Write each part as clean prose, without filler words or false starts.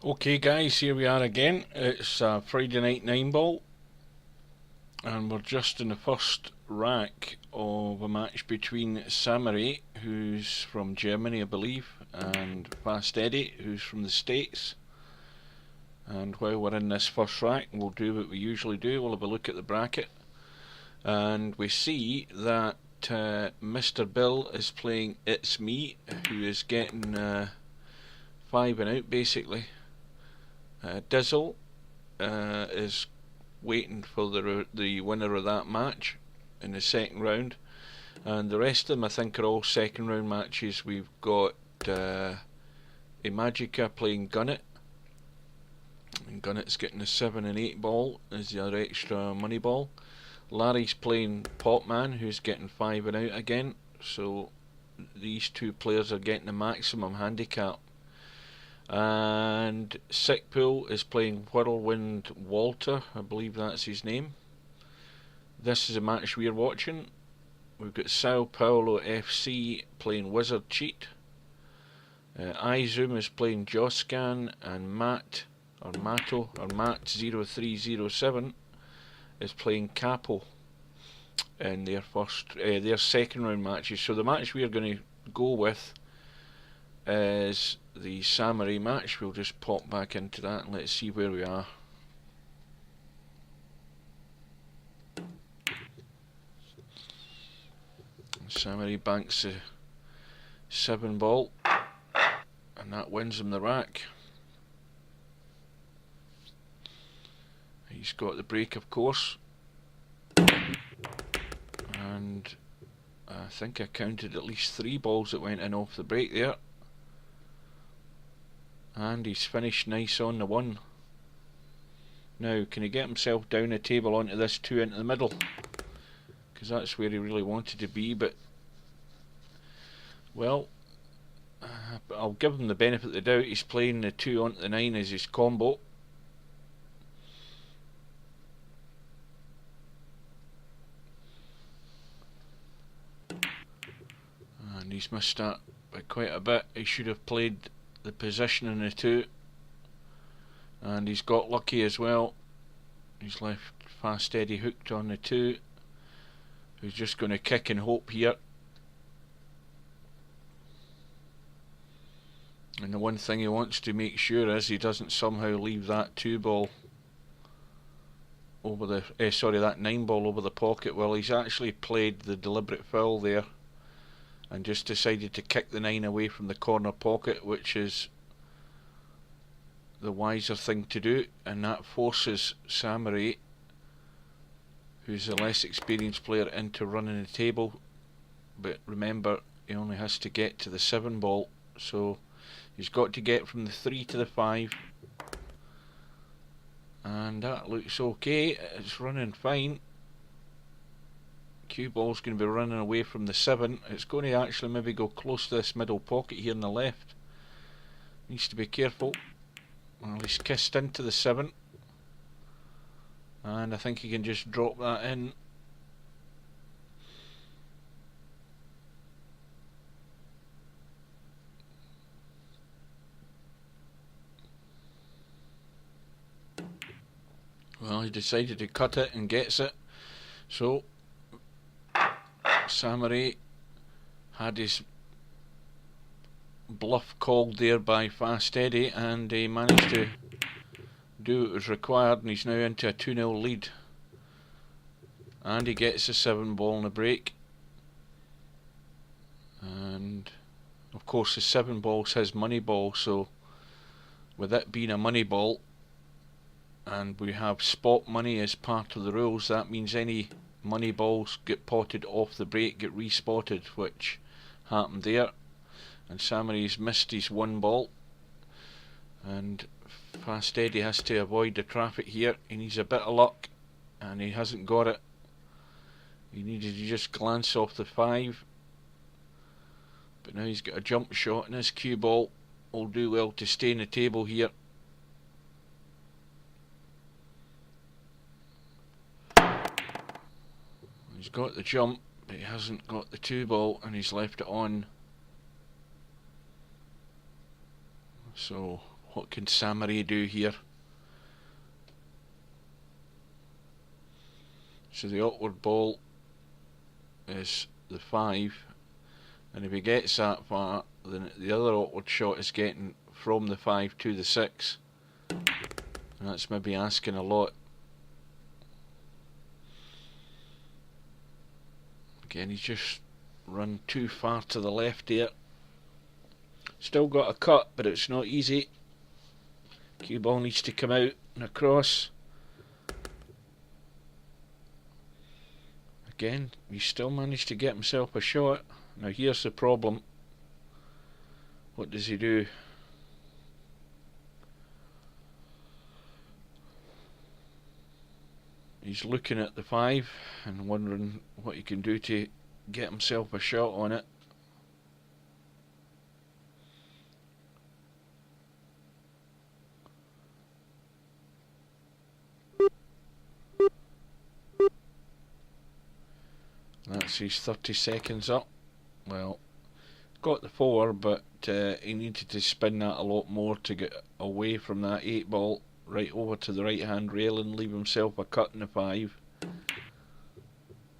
Okay guys, here we are again. It's Friday night 9 ball and we're just in the first rack of a match between Samoray, who's from Germany I believe, and Fast Eddie, who's from the States. And while we're in this first rack, we'll do what we usually do. We'll have a look at the bracket, and we see that Mr. Bill is playing It's Me, who is getting 5 and out basically. Dizzle is waiting for the winner of that match in the second round, and the rest of them I think are all second round matches. We've got Imagica playing Gunnet, and Gunnet's getting a 7 and 8 ball as the other extra money ball. Larry's playing Popman, who's getting 5 and out again, so these two players are getting the maximum handicap. And Sickpool is playing Whirlwind Walter, I believe that's his name. This is a match we're watching. We've got Sao Paulo FC playing Wizard Cheat. iZoom is playing Joscan, and Matt 0307 is playing Capo in their second round matches. So the match we are going to go with is the Samoray match. We'll just pop back into that and let's see where we are. Samoray banks a 7 ball and that wins him the rack. He's got the break of course, and I think I counted at least 3 balls that went in off the break there. And he's finished nice on the 1. Now, can he get himself down the table onto this 2 into the middle? Because that's where he really wanted to be, but well, I'll give him the benefit of the doubt. He's playing the 2 onto the 9 as his combo. And he's missed that by quite a bit. He should have played the position in the 2, and he's got lucky as well. He's left Fast Eddie hooked on the 2, who's just going to kick and hope here. And the one thing he wants to make sure is he doesn't somehow leave that 2 ball over the that 9 ball over the pocket. Well, he's actually played the deliberate foul there and just decided to kick the 9 away from the corner pocket, which is the wiser thing to do, and that forces Samoray, who's a less experienced player, into running the table. But remember, he only has to get to the 7 ball, so he's got to get from the 3 to the 5, and that looks okay. It's running fine. Cue ball's going to be running away from the 7. It's going to actually maybe go close to this middle pocket here on the left. Needs to be careful. Well, he's kissed into the 7, and I think he can just drop that in. Well, he decided to cut it and gets it. So Samoray had his bluff called there by Fast Eddie, and he managed to do what was required, and he's now into a 2-0 lead. And he gets a 7 ball in the break, and of course the 7 ball's his money ball, so with it being a money ball and we have spot money as part of the rules, that means any money balls get potted off the break get respotted, which happened there. And Samoray's missed his 1 ball, and Fast Eddie has to avoid the traffic here. He needs a bit of luck, and he hasn't got it. He needed to just glance off the 5, but now he's got a jump shot, and his cue ball will do well to stay in the table here. He's got the jump, but he hasn't got the 2 ball, and he's left it on. So What can Samoray do here? So the awkward ball is the 5, and if he gets that far, then the other awkward shot is getting from the 5 to the 6, and that's maybe asking a lot. Again, he's just run too far to the left here. Still got a cut, but it's not easy. Cue ball needs to come out and across. Again, he still managed to get himself a shot. Now here's the problem. What does he do? He's looking at the 5 and wondering what he can do to get himself a shot on it. That's his 30 seconds up. Well, got the 4, but he needed to spin that a lot more to get away from that 8 ball right over to the right hand rail and leave himself a cut in the 5.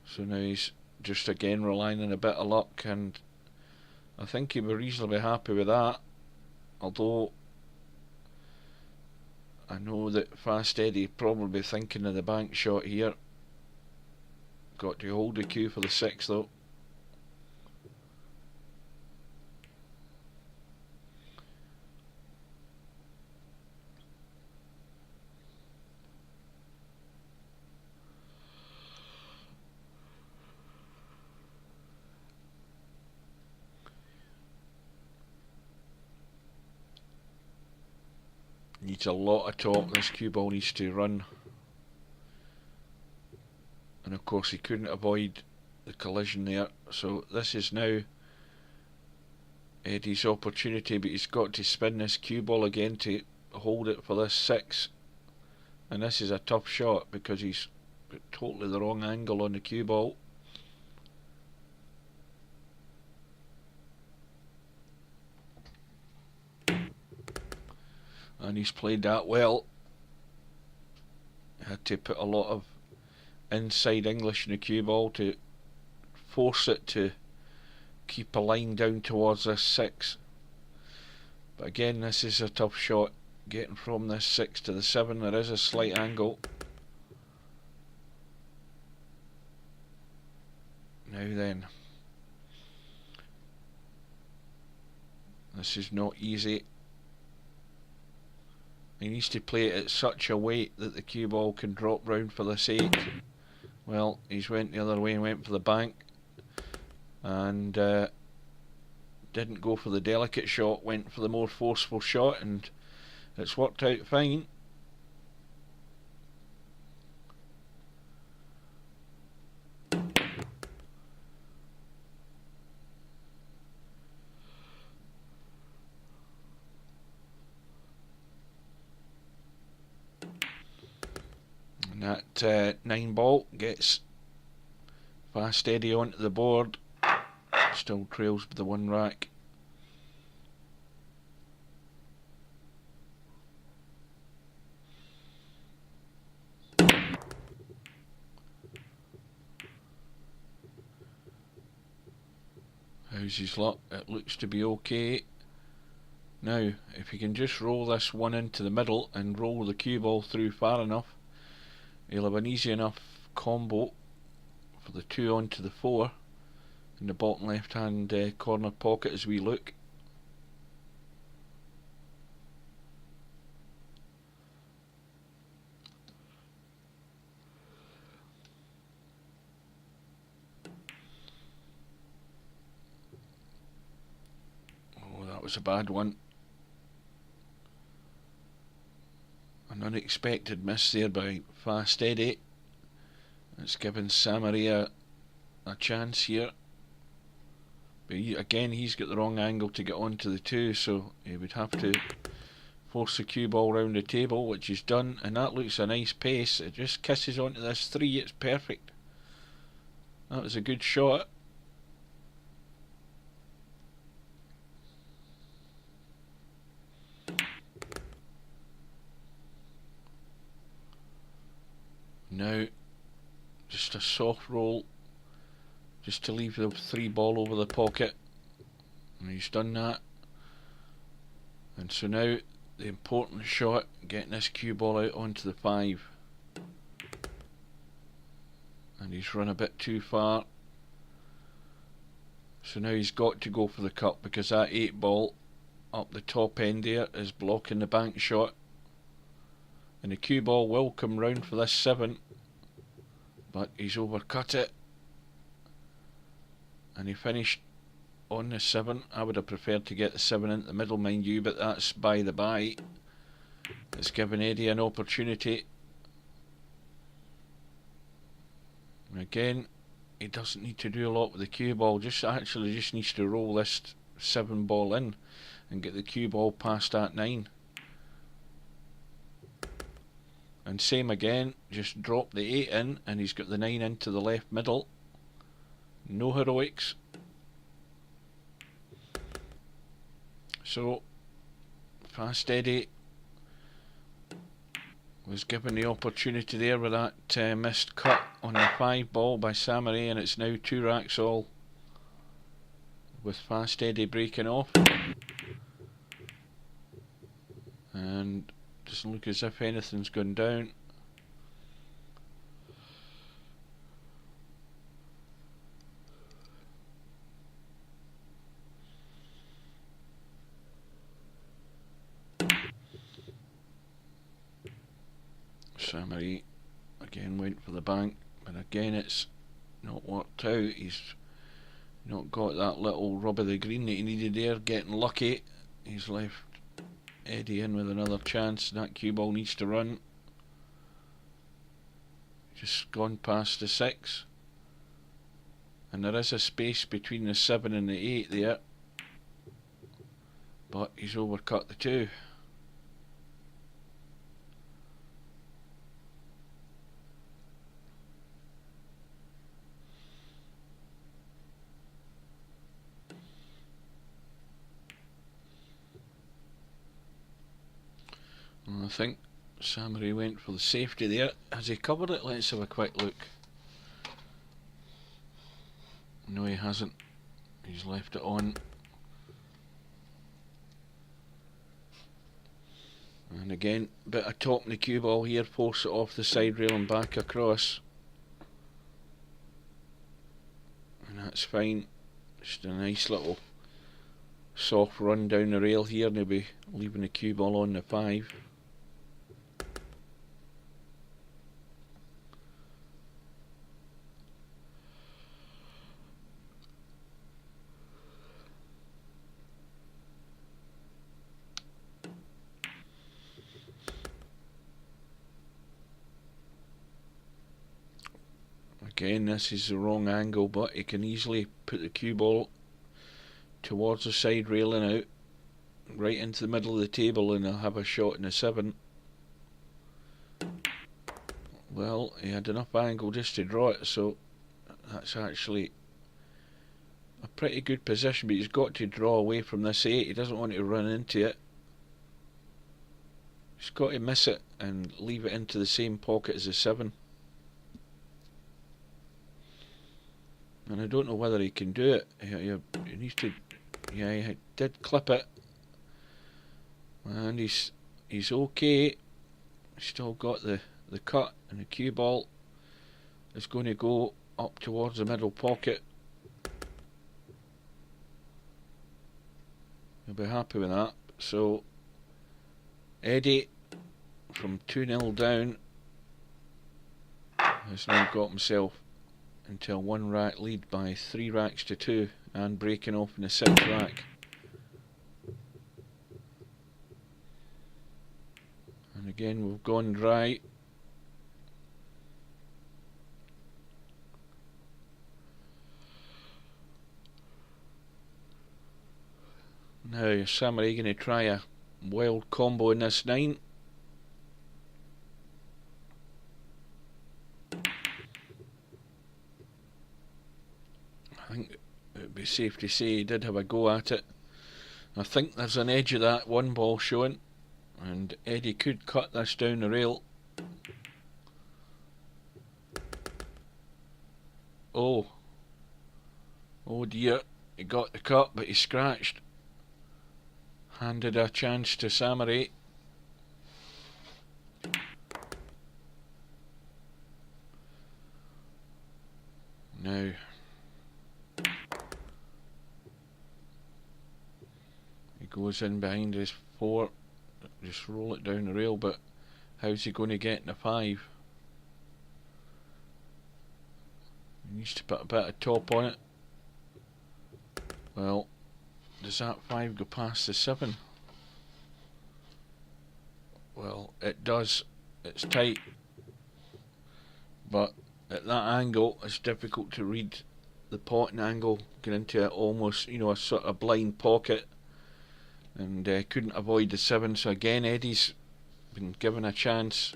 So now he's just again relying on a bit of luck, and I think he'll be reasonably happy with that. Although I know that Fast Eddie probably thinking of the bank shot here. Got to hold the cue for the 6 though. Needs a lot of torque. This cue ball needs to run. And of course he couldn't avoid the collision there. So this is now Eddie's opportunity, but he's got to spin this cue ball again to hold it for this 6. And this is a tough shot because he's got totally the wrong angle on the cue ball. And he's played that well. Had to put a lot of inside English in the cue ball to force it to keep a line down towards this 6. But again, this is a tough shot. Getting from this 6 to the 7, there is a slight angle. Now then, this is not easy. He needs to play it at such a weight that the cue ball can drop round for this 8. Well, he's went the other way and went for the bank, and didn't go for the delicate shot, went for the more forceful shot, and it's worked out fine. And that 9 ball gets Fast Eddie onto the board. Still trails with the 1 rack. How's his luck? It looks to be okay. Now, if he can just roll this 1 into the middle and roll the cue ball through far enough, he'll have an easy enough combo for the 2 onto the 4 in the bottom left hand corner pocket as we look. Oh, that was a bad one. An unexpected miss there by Fast Eddie. It's given Samoray a chance here. But again, he's got the wrong angle to get onto the 2, so he would have to force the cue ball round the table, which he's done, and that looks a nice pace. It just kisses onto this 3, it's perfect. That was a good shot. Now just a soft roll, just to leave the 3 ball over the pocket, and he's done that. And so now the important shot, getting this cue ball out onto the 5, and he's run a bit too far, so now he's got to go for the cut, because that 8 ball up the top end there is blocking the bank shot, and the cue ball will come round for this 7, but he's overcut it, and he finished on the 7. I would have preferred to get the 7 into the middle, mind you, but that's by the by. It's given Eddie an opportunity. And again, he doesn't need to do a lot with the cue ball, just needs to roll this 7 ball in and get the cue ball past that 9. And same again, just drop the 8 in, and he's got the 9 into the left middle. No heroics. So Fast Eddie was given the opportunity there with that missed cut on the 5 ball by Samoray, and it's now 2 racks all, with Fast Eddie breaking off. And doesn't look as if anything's gone down. Samoray again went for the bank, but again it's not worked out. He's not got that little rub of the green that he needed there, getting lucky. He's left Eddie in with another chance. That cue ball needs to run. Just gone past the 6, and there is a space between the 7 and the 8 there, but he's overcut the 2. I think Samoray went for the safety there. Has he covered it? Let's have a quick look. No, he hasn't. He's left it on. And again, bit of top in the cue ball here, force it off the side rail and back across. And that's fine. Just a nice little soft run down the rail here, and he'll be leaving the cue ball on the 5. Again, this is the wrong angle, but he can easily put the cue ball towards the side railing out, right into the middle of the table, and he'll have a shot in the 7. Well, he had enough angle just to draw it, so that's actually a pretty good position, but he's got to draw away from this 8. He doesn't want to run into it. He's got to miss it and leave it into the same pocket as the 7. And I don't know whether he can do it. He needs to. Yeah, he did clip it, and he's okay. He's still got the cut, and the cue ball is going to go up towards the middle pocket. He'll be happy with that. So Eddie, from 2-0 down, has now got himself into a 1 rack lead by 3 racks to 2, and breaking off in the 6th rack. And again, we've gone dry. Now is Samoray going to try a wild combo in this 9? I think it would be safe to say he did have a go at it. I think there's an edge of that 1 ball showing, and Eddie could cut this down the rail. Oh dear, he got the cut, but he scratched. Handed a chance to Samoray. Now he goes in behind his 4, just roll it down the rail, but how's he going to get in the 5? He needs to put a bit of top on it. Well, does that 5 go past the 7? Well, it does. It's tight, but at that angle it's difficult to read the potting angle, get into it almost, you know, a sort of blind pocket, and couldn't avoid the 7. So again, Eddie's been given a chance.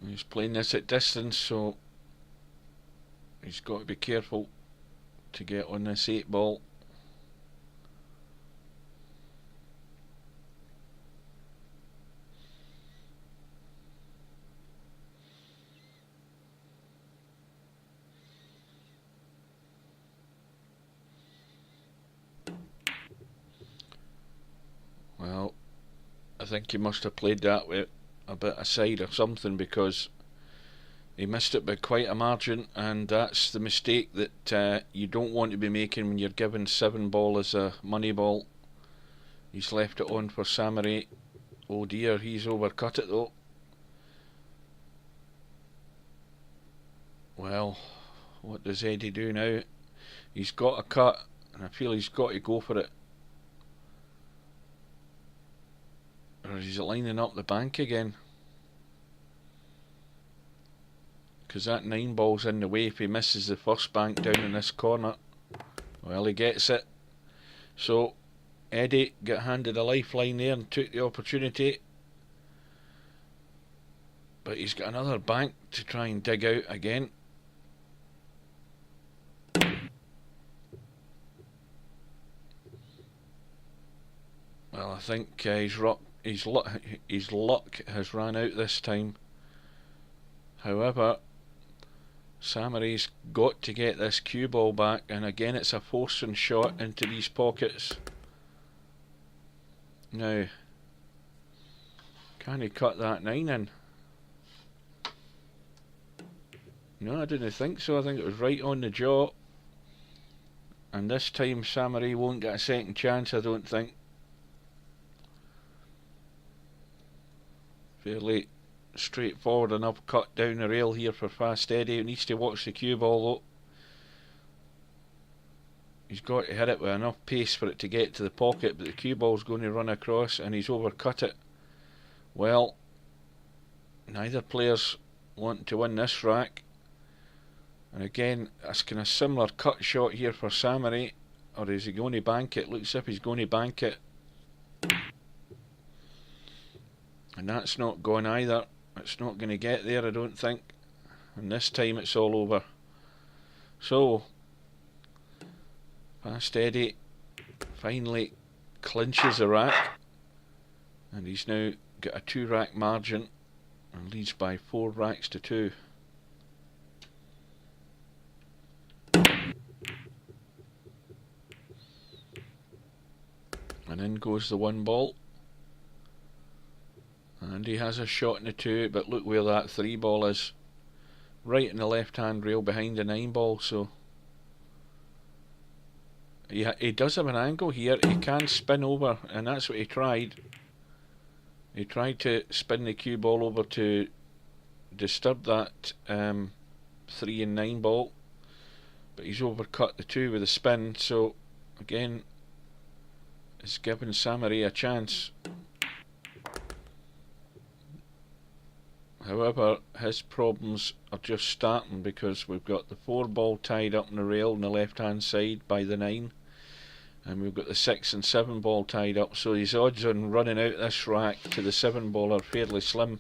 He's playing this at distance, so he's got to be careful to get on this 8 ball. Well, I think he must have played that with a bit aside or something, because he missed it by quite a margin, and that's the mistake that you don't want to be making when you're given 7 ball as a money ball. He's left it on for Samoray. Oh dear, he's overcut it though. Well, what does Eddie do now? He's got a cut, and I feel he's got to go for it. Or is he lining up the bank again? Because that 9 ball's in the way if he misses the first bank down in this corner. Well, he gets it. So Eddie got handed a lifeline there and took the opportunity. But he's got another bank to try and dig out again. Well, I think his luck has run out this time. However, Samoray's got to get this cue ball back, and again it's a forcing shot into these pockets. Now, can he cut that 9 in? No, I didn't think so. I think it was right on the jaw. And this time Samoray won't get a second chance, I don't think. Fairly straightforward enough cut down the rail here for Fast Eddie. He needs to watch the cue ball though. He's got to hit it with enough pace for it to get to the pocket, but the cue ball's going to run across, and he's overcut it. Well, neither player's wanting to win this rack. And again, that's kind of similar cut shot here for Samoray. Or is he going to bank it? Looks as if he's going to bank it. And that's not gone either. It's not going to get there, I don't think. And this time it's all over. So, Fast Eddie finally clinches the rack. And he's now got a 2 rack margin and leads by 4 racks to 2. And in goes the 1 ball. And he has a shot in the 2, but look where that 3 ball is. Right in the left hand rail behind the 9 ball, so he does have an angle here. He can spin over, and that's what he tried. He tried to spin the cue ball over to disturb that 3 and 9 ball, but he's overcut the 2 with a spin, so again it's given Samoray a chance. However, his problems are just starting, because we've got the 4 ball tied up in the rail on the left hand side by the 9, and we've got the 6 and 7 ball tied up, so his odds on running out this rack to the 7 ball are fairly slim.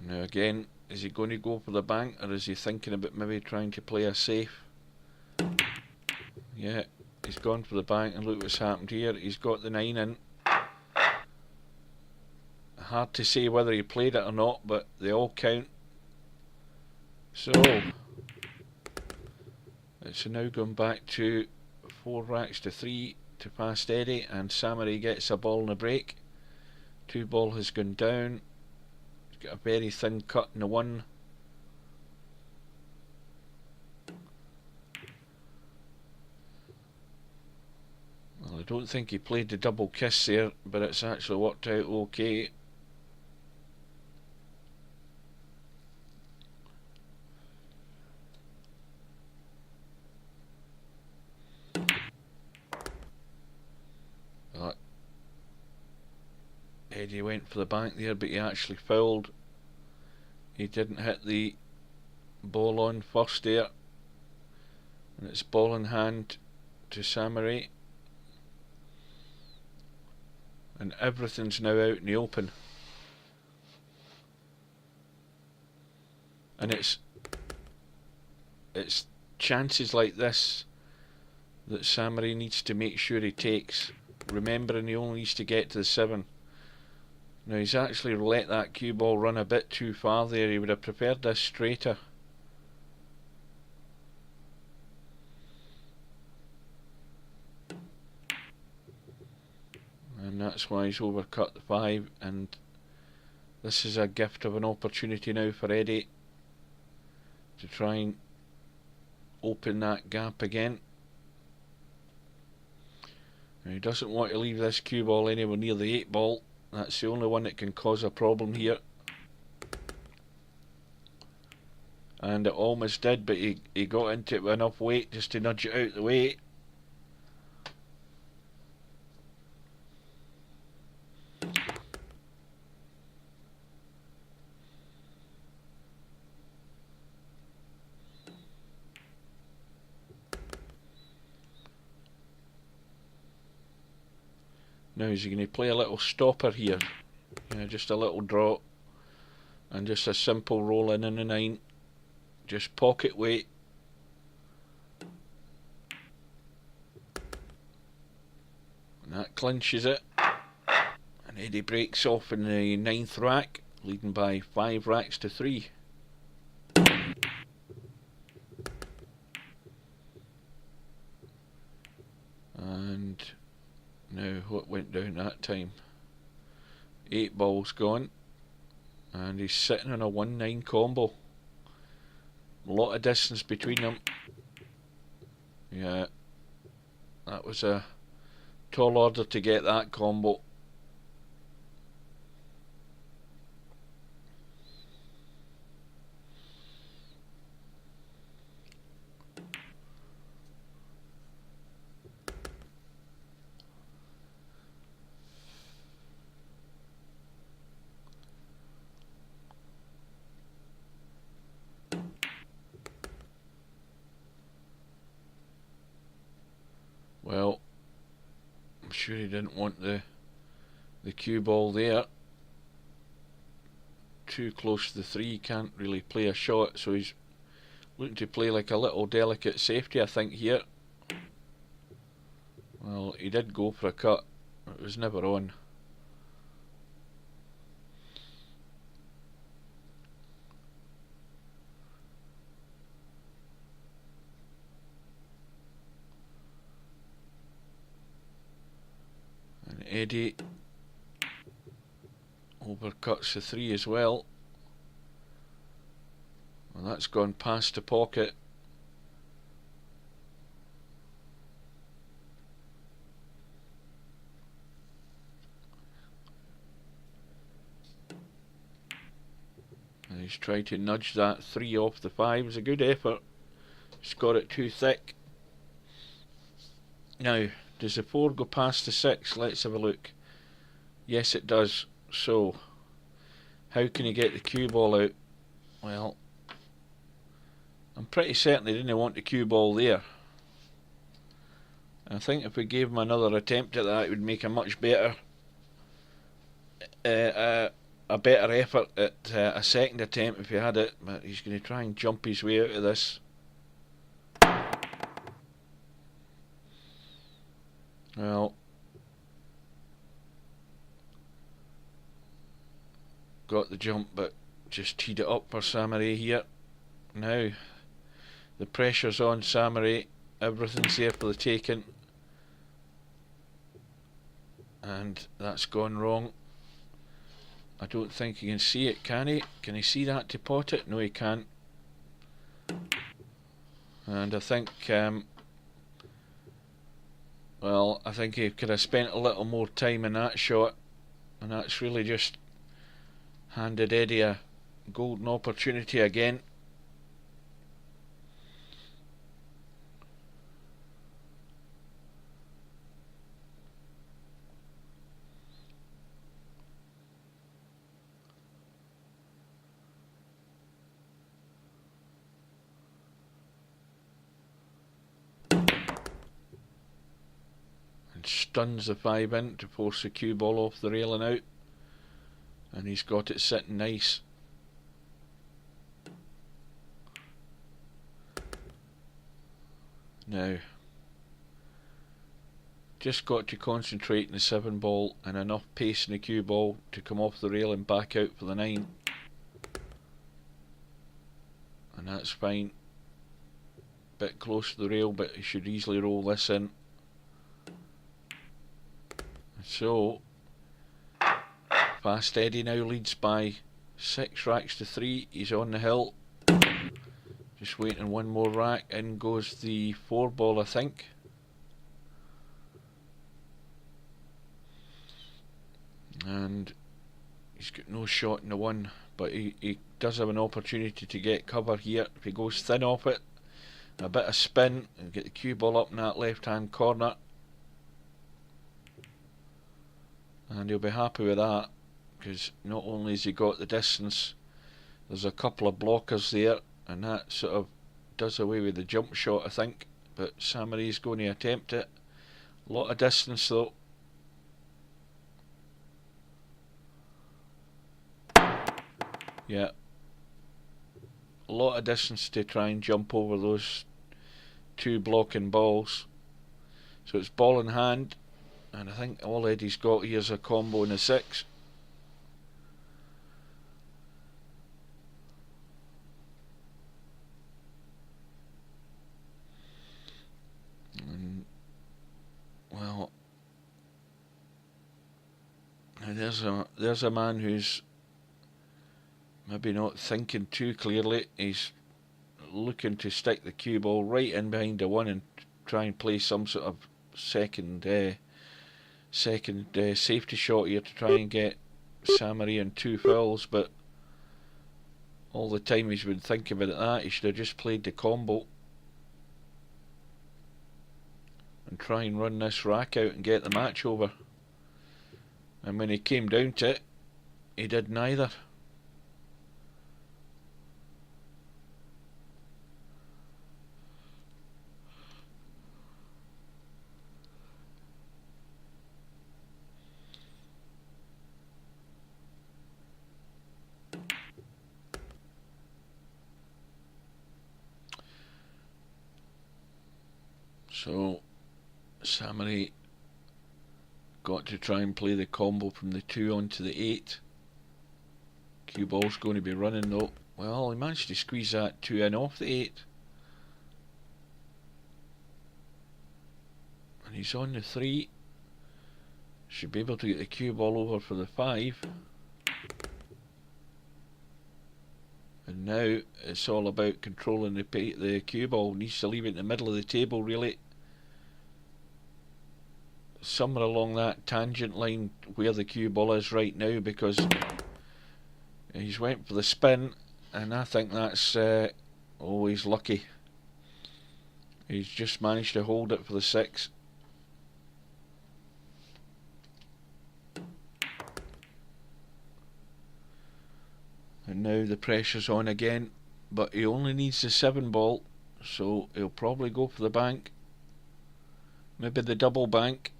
Now again, is he going to go for the bank, or is he thinking about maybe trying to play a safe? Yeah, he's gone for the bank, and look what's happened here. He's got the 9 in. Hard to say whether he played it or not, but they all count. So it's now gone back to 4 racks to 3 to Fast Eddie, and Samoray gets a ball in the break. 2 ball has gone down. He's got a very thin cut in the 1. Well, I don't think he played the double kiss there, but it's actually worked out okay. Eddie went for the bank there, but he actually fouled. He didn't hit the ball on first there, and it's ball in hand to Samoray, and everything's now out in the open. And it's chances like this that Samoray needs to make sure he takes, remembering he only needs to get to the 7. Now he's actually let that cue ball run a bit too far there. He would have preferred this straighter. And that's why he's overcut the 5, and this is a gift of an opportunity now for Eddie to try and open that gap again. Now he doesn't want to leave this cue ball anywhere near the 8 ball. That's the only one that can cause a problem here. And it almost did, but he got into it with enough weight just to nudge it out the way. Now is he going to play a little stopper here? Yeah, just a little draw, and just a simple roll in the 9. Just pocket weight. And that clinches it. And Eddie breaks off in the 9th rack, leading by 5 racks to 3. And now what went down that time? 8 balls gone, and he's sitting on a 1-9 combo. A lot of distance between them. Yeah, that was a tall order to get that combo. Well, I'm sure he didn't want the cue ball there. Too close to the 3, can't really play a shot, so he's looking to play like a little delicate safety, I think, here. Well, he did go for a cut, but it was never on. And Eddie overcuts the 3 as well. Well, that's gone past the pocket. And he's tried to nudge that 3 off the 5. It was a good effort. He's got it too thick. Now, does the 4 go past the 6? Let's have a look. Yes, it does. So, how can he get the cue ball out? Well, I'm pretty certain he didn't want the cue ball there. I think if we gave him another attempt at that, it would make a much better a a better effort at a second attempt if he had it, but he's going to try and jump his way out of this. Well, got the jump, but just teed it up for Samoray here. Now the pressure's on Samoray, everything's there for the taking, and that's gone wrong. I don't think he can see it, can he? Can he see that to pot it? No, he can't. And I think, well, I think he could have spent a little more time in that shot, and that's really just handed Eddie a golden opportunity again. And stuns the 5 in to force the cue ball off the rail and out. And he's got it sitting nice. Now, just got to concentrate on the 7 ball and enough pace in the cue ball to come off the rail and back out for the 9. And that's fine. Bit close to the rail, but he should easily roll this in. So Fast Eddie now leads by 6 racks to 3. He's on the hill. Just waiting one more rack. In goes the 4 ball, I think. And he's got no shot in the 1, but he does have an opportunity to get cover here. If he goes thin off it, a bit of spin, and get the cue ball up in that left hand corner. And he'll be happy with that, because not only has he got the distance, there's a couple of blockers there, and that sort of does away with the jump shot, I think. But Samoray's going to attempt it. A lot of distance though. Yeah, a lot of distance to try and jump over those 2 blocking balls. So it's ball in hand, and I think all Eddie's got here is a combo in a 6. And, well, there's a man who's maybe not thinking too clearly. He's looking to stick the cue ball right in behind the 1 and try and play some sort of second safety shot here to try and get Samoray in 2 fouls, but all the time he's been thinking about that, he should have just played the combo and try and run this rack out and get the match over. And when he came down to it, he did neither. So Samoray got to try and play the combo from the 2 onto the 8. Cue ball's going to be running though. Well, he managed to squeeze that 2 in off the 8. And he's on the 3. Should be able to get the cue ball over for the 5. And now it's all about controlling the cue ball. Needs to leave it in the middle of the table really. Somewhere along that tangent line where the cue ball is right now, because he's went for the spin, and I think that's always lucky. He's just managed to hold it for the 6. And now the pressure's on again, but he only needs the 7 ball, so he'll probably go for the bank. Maybe the double bank.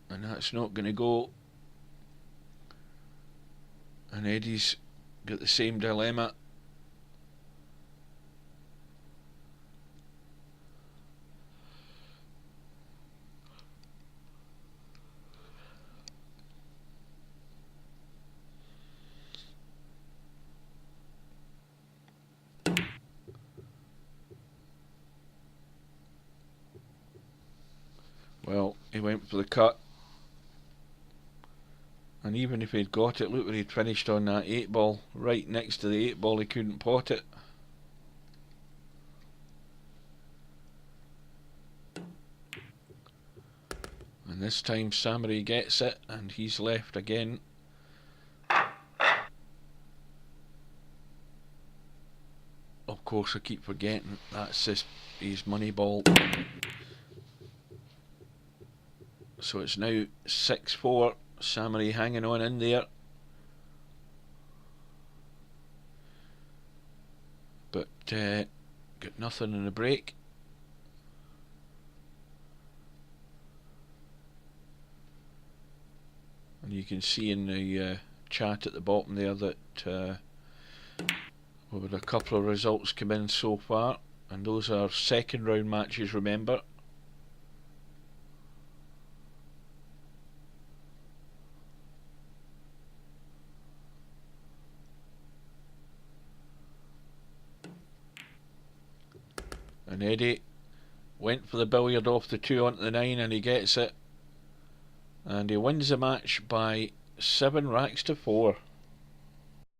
And that's not going to go. And Eddie's got the same dilemma. Well, he went for the cut. And even if he'd got it, look where he'd finished on that 8-ball. Right next to the 8-ball, he couldn't pot it. And this time Samoray gets it, and he's left again. Of course, I keep forgetting that's his moneyball. So it's now 6-4. Samoray hanging on in there. But got nothing in the break. And you can see in the chat at the bottom there that we've had a couple of results come in so far, and those are second round matches, remember. And Eddie went for the billiard off the 2 onto the 9, and he gets it. And he wins the match by 7 racks to 4.